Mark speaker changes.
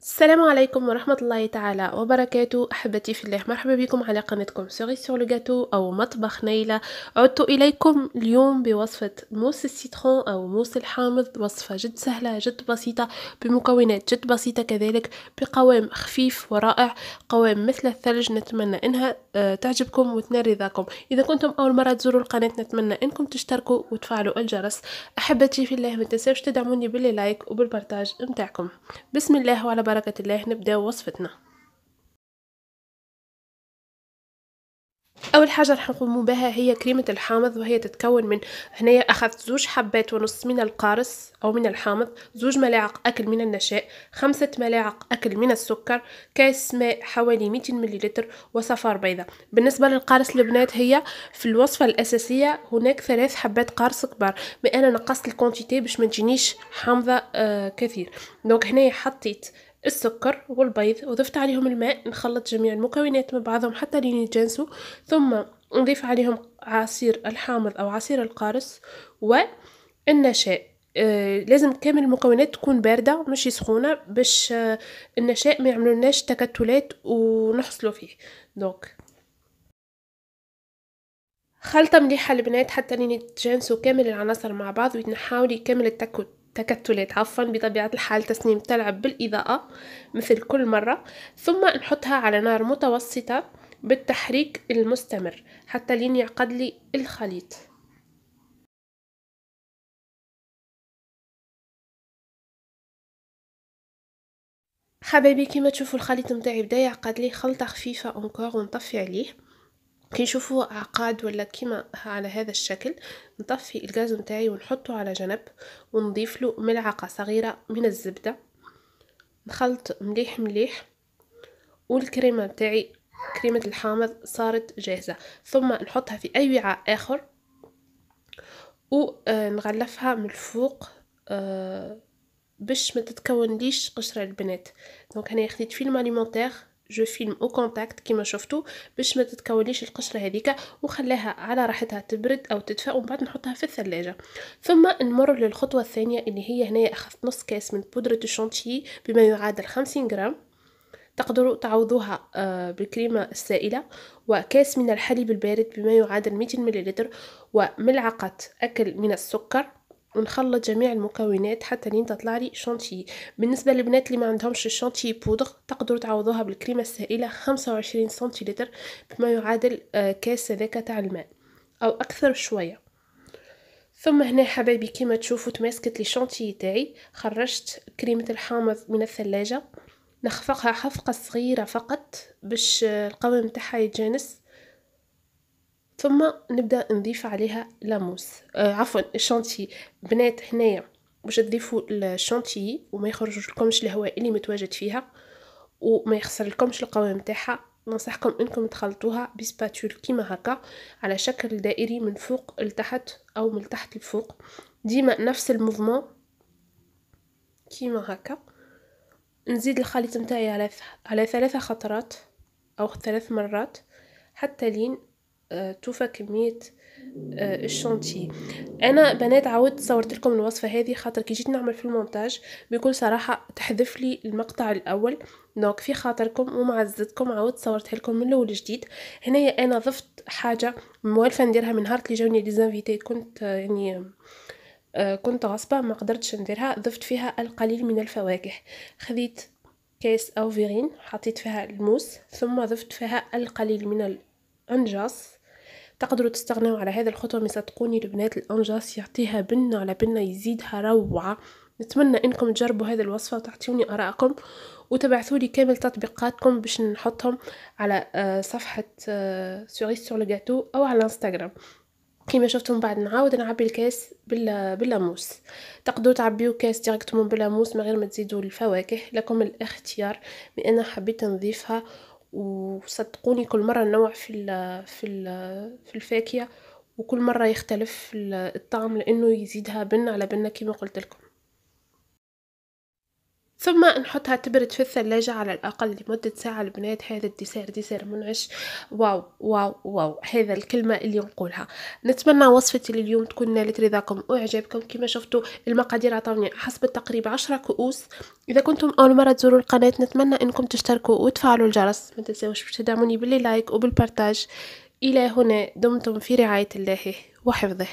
Speaker 1: السلام عليكم ورحمة الله تعالى وبركاته. أحبتي في الله، مرحبا بكم على قناتكم سوري سور لو جاتو أو مطبخ نيلة. عدت إليكم اليوم بوصفة موس السيترون أو موس الحامض، وصفة جد سهلة جد بسيطة بمكونات جد بسيطة كذلك، بقوام خفيف ورائع، قوام مثل الثلج. نتمنى إنها تعجبكم وتنال رضاكم. إذا كنتم أول مرة تزوروا القناة نتمنى إنكم تشتركوا وتفعلوا الجرس. أحبتي في الله، متنسوش تدعموني باللايك وبالبرتاج متاعكم. بسم الله وعلى بركة الله نبدأ وصفتنا. أول حاجة راح نقوم بها هي كريمة الحامض، وهي تتكون من، هنايا أخذت 2 حبات ونص من القارص أو من الحامض، 2 ملاعق أكل من النشاء، 5 ملاعق أكل من السكر، كاس ماء حوالي 200 مليلتر، وصفار بيضة. بالنسبة للقارص البنات، هي في الوصفة الأساسية هناك 3 حبات قارص كبار، مي أنا نقصت الكونتيتي باش ما تجينيش حامضة كثير. دونك هنايا حطيت السكر والبيض وضفت عليهم الماء، نخلط جميع المكونات مع بعضهم حتى لين يتجانسوا، ثم نضيف عليهم عصير الحامض أو عصير القارص والنشاء. لازم كامل المكونات تكون باردة مش سخونة، باش النشاء ما يعملولناش تكتلات ونحصلوا فيه. دونك خلطة مليحة البنات حتى لين يتجانسوا كامل العناصر مع بعض ويتنحاولي كامل تكتلات، عفوا. بطبيعة الحال تسنيم تلعب بالإضاءة مثل كل مرة، ثم نحطها على نار متوسطة بالتحريك المستمر حتى لين يعقد لي الخليط. حبايبي، كيما تشوفوا الخليط متاعي بدا يعقد لي، خلطة خفيفة اونكور ونطفي عليه. كي نشوفوه عقاد ولا كيما على هذا الشكل، نطفي الغاز متاعي ونحطه على جنب، ونضيف له ملعقة صغيرة من الزبدة، نخلط مليح مليح. والكريمة متاعي، كريمة الحامض، صارت جاهزة. ثم نحطها في أي وعاء آخر ونغلفها من الفوق باش ما تتكونليش قشرة البنات. دونك هنا خديت فيلم اليمونتير، جو فيلم او كونتاكت كيما شفتوا، باش ما تتكونليش القشرة هذيك، وخلاها على راحتها تبرد او تدفى، ومن بعد نحطها في الثلاجة. ثم نمر للخطوة الثانية اللي هي، هنا اخذت نص كاس من بودرة الشونتيي بما يعادل 50 غرام، تقدروا تعوضوها بالكريمة السائلة، وكاس من الحليب البارد بما يعادل 200 مليلتر، وملعقة أكل من السكر، ونخلط جميع المكونات حتى لين تطلع لي شانتيي. بالنسبة للبنات اللي ما عندهمش الشانتيي بودر، تقدروا تعوضوها بالكريمة السائلة 25 سنتيلتر بما يعادل كاس هذاك تاع الماء أو أكثر شوية. ثم هنا حبايبي كيما تشوفوا تماسكت لي شانتيي تاعي، خرجت كريمة الحامض من الثلاجة، نخفقها خفقة صغيرة فقط باش القوام متاعها يتجانس، ثم نبدا نضيف عليها لاموس، عفوا الشانتي. بنات هنايا باش تضيفوا الشانتي وما يخرجوش لكمش الهواء اللي متواجد فيها وما يخسر لكمش القوام متاعها، ننصحكم انكم تخلطوها بسباتول كيما هكا على شكل دائري من فوق لتحت او من تحت لفوق، ديما نفس الموفمون كيما هكا. نزيد الخليط متاعي على 3 خطرات او 3 مرات حتى لين توفى كمية الشونتي. انا بنات عودت صورت لكم الوصفة هذه خاطر كي جيت نعمل في المونتاج بكل صراحة تحذف لي المقطع الاول، دونك في خاطركم ومعزتكم عودت صورتها لكم من الاول جديد. هنايا انا ضفت حاجة موالفة نديرها من نهار اللي جاوني لي زانفيتي، كنت يعني كنت غصبة ما قدرتش نديرها، ضفت فيها القليل من الفواكه. خذيت كيس او فيرين، حطيت فيها الموس، ثم ضفت فيها القليل من الانجاص. تقدروا تستغنوا على هذه الخطوة، ما صدقوني البنات الانجاص يعطيها بنة على بنة، يزيدها روعة. نتمنى انكم تجربوا هذه الوصفة وتعطوني ارائكم وتبعثوا لي كامل تطبيقاتكم باش نحطهم على صفحة سوريس سور لو او على الانستغرام. كيما شفتم بعد نعاود نعبي الكاس باللاموس. تقدروا تعبيو كاس ديريكتومون باللاموس من غير ما تزيدوا الفواكه، لكم الاختيار. لان حبيت نضيفها، وصدقوني كل مره ننوع في الفاكهه، وكل مره يختلف الطعم لانه يزيدها بن على بنه كيما قلت لكم. ثم نحطها تبرد في الثلاجة على الأقل لمدة ساعة البنات. هذا الديسير منعش، واو واو واو، هذا الكلمة اللي نقولها. نتمنى وصفتي لليوم تكون نالت رضاكم وإعجابكم. كما شفتوا المقادير عطوني حسب التقريب 10 كؤوس. إذا كنتم أول مرة تزوروا القناة نتمنى أنكم تشتركوا وتفعلوا الجرس، ما تنسوش باش تدعموني باللايك وبالبارتاج. إلى هنا دمتم في رعاية الله وحفظه.